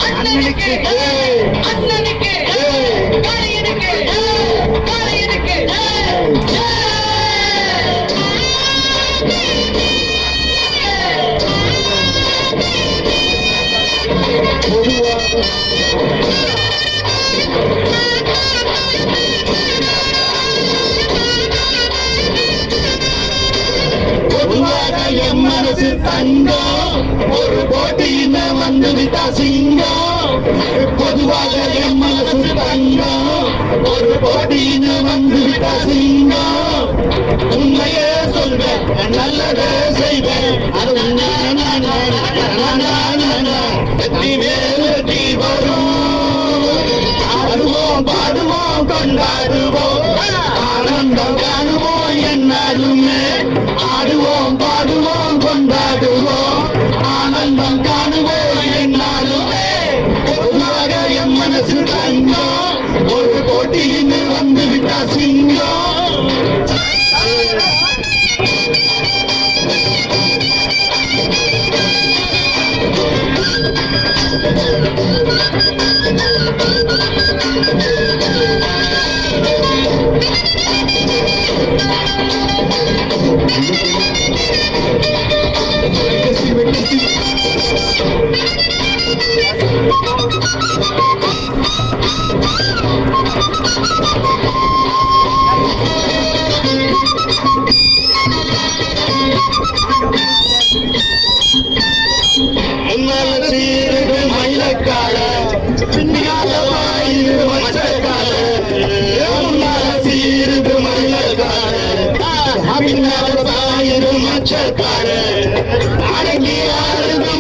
அண்ணனுக்கு அண்ணனுக்கு காளையனுக்கு காளையனுக்கு பொதுவாக என் மனசு தங்கம் ஒரு போட்டியின வந்து விட்டா சிங்கம் பொதுவாக என் மனசு தங்கம் ஒரு போட்டியின வந்து விட்டா சிங்கம் உண்மையே சொல்வேன் நல்லதே செய்வேன் அது வெற்றி மேல் வெற்றி வரும் ஆடுவோம் பாடுவோம் கொண்டாடுவோம் ஆனந்தம் காணுவோம் என்னாலுமே ஆடுவோம் பாடுவோம் கொண்டாடுவோம் ஆனந்தம் காணுவோம் என்னாலுமே பொதுவாக என் மனசு தங்கம் ஒரு போட்டியின் வந்து விட்டா சிங்கம் முன்னால சீருது மயிலக்கால பின்னால வாயிரு மச்சக்கால முன்னால சீருது மயிலக்கால பின்னால வாயிரு மச்சக்கால அடங்கி ஆறுது